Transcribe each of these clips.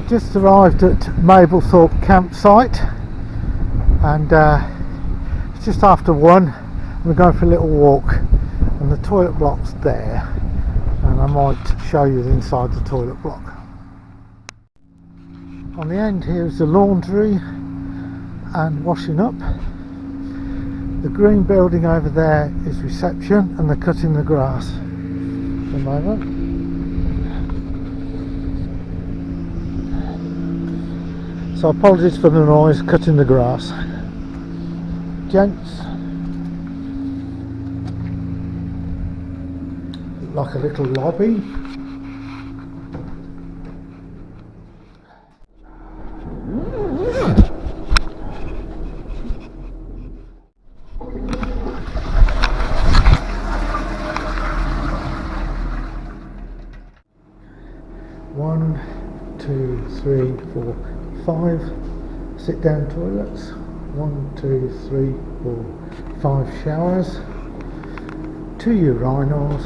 Just arrived at Mablethorpe campsite, and it's just after 1. We're going for a little walk, and the toilet block's there, and I might show you the inside the toilet block. On the end here is the laundry and washing up. The green building over there is reception, and they're cutting the grass at the moment. So apologies for the noise, cutting the grass. Gents, like a little lobby. One, two, three, four, 5 sit down toilets. 1, 2, 3, 4, 5 showers, 2 urinals,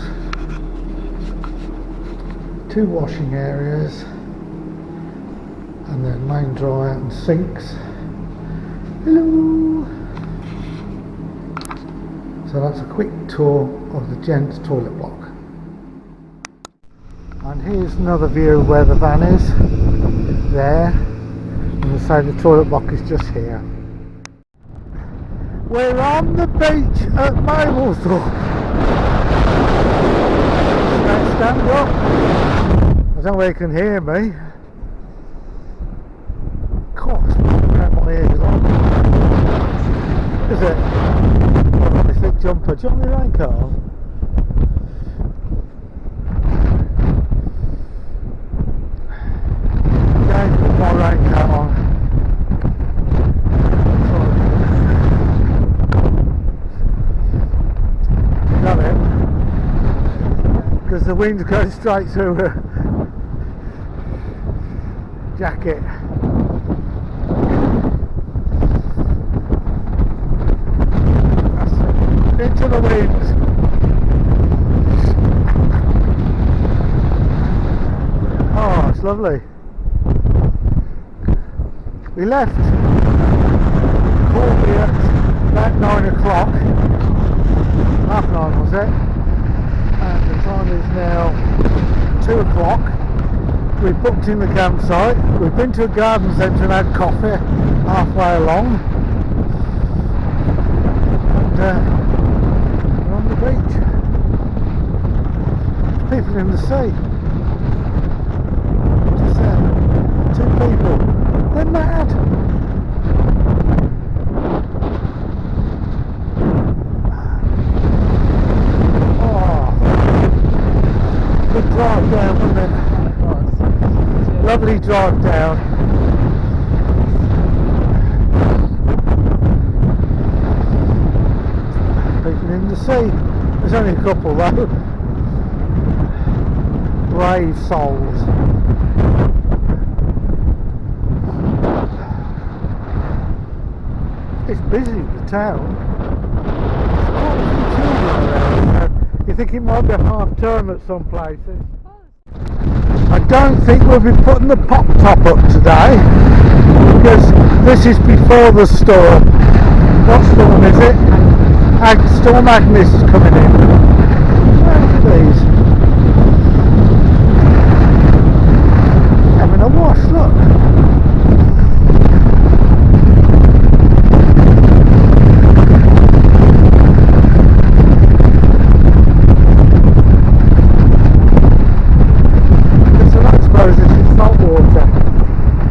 2 washing areas, and then main dryer and sinks. Hello! So that's a quick tour of the gents toilet block. And here's another view of where the van is. There. And say the toilet block is just here. We're on the beach at Mablethorpe. Stand up. I don't know where you can hear me. God, my ears on. Is it? I've got this big jumper. Do you want my raincoat on? My raincoat on. Got it? Because the wind's going straight through her jacket. Into the wind. Oh, it's lovely. We left Corby at about 9 o'clock, half 9 was it, and the time is now 2 o'clock. We booked in the campsite, we've been to a garden centre and had coffee halfway along, and we're on the beach. There's people in the sea, just there, 2 people. They're mad. Oh, good drive down, wasn't it? Nice. Lovely drive down. People in the sea. There's only a couple though. Brave souls. It's busy, the town. There's quite a few children around. You think it might be a half term at some places. I don't think we'll be putting the pop top up today, because this is before the storm. What storm is it? Storm Agnes is coming in. Look at these. Having a wash, look.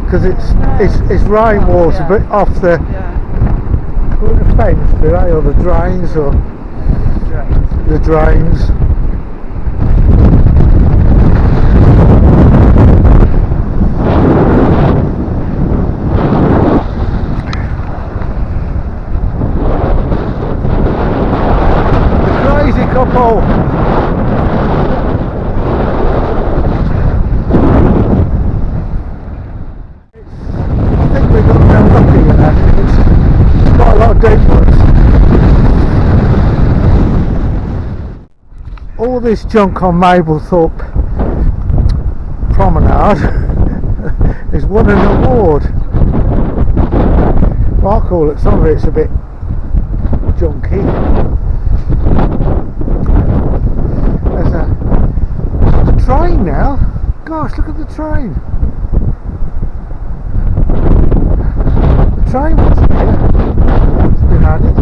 Because it's rainwater, but off the fence, do they, or the drains, or the drains. The crazy couple. All this junk on Mablethorpe Promenade is won an award. Well, I call it, some of it's a bit junky. There's a train now. Gosh, look at the train. The train wasn't here. It's been added.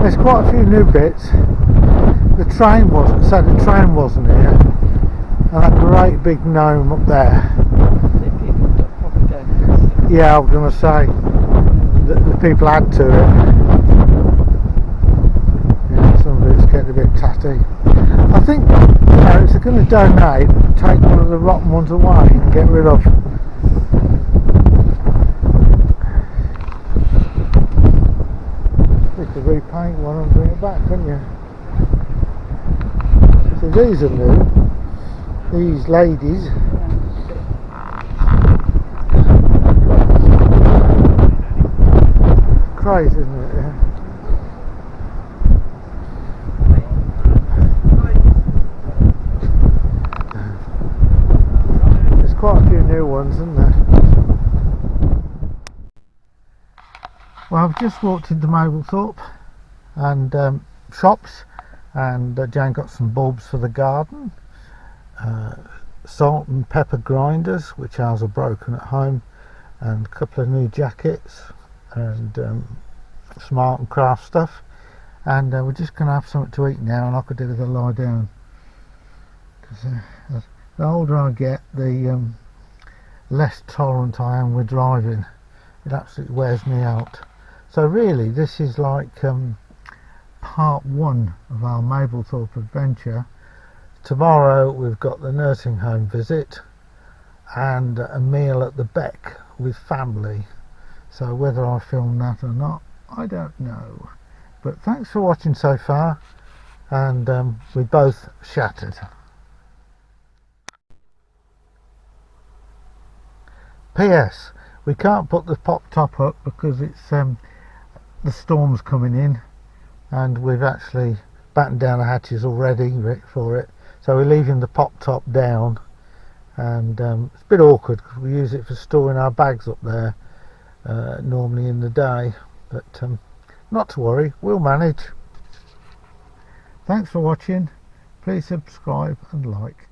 There's quite a few new bits. The train wasn't here, and that great big gnome up there. Yeah, I was going to say that the people add to it. Yeah, some of it's getting a bit tatty. I think if they're going to donate, take one of the rotten ones away and get rid of. You could repaint one and bring it back, couldn't you? So these are new. These ladies. Crazy, isn't it? Yeah. There's quite a few new ones, isn't there? Well, I've just walked into Mablethorpe and shops, and Jane got some bulbs for the garden, salt and pepper grinders, which ours are broken at home, and a couple of new jackets, and smart and craft stuff, and we're just going to have something to eat now, and I could do with a lie down, because the older I get, the less tolerant I am with driving. It absolutely wears me out. So really this is like part one of our Mablethorpe adventure. Tomorrow we've got the nursing home visit and a meal at the Beck with family. So whether I film that or not, I don't know. But thanks for watching so far, and we both shattered. P.S. We can't put the pop top up because it's the storm's coming in, and we've actually battened down the hatches already for it. So we're leaving the pop top down, and it's a bit awkward because we use it for storing our bags up there normally in the day, but not to worry, we'll manage. Thanks for watching. Please subscribe and like.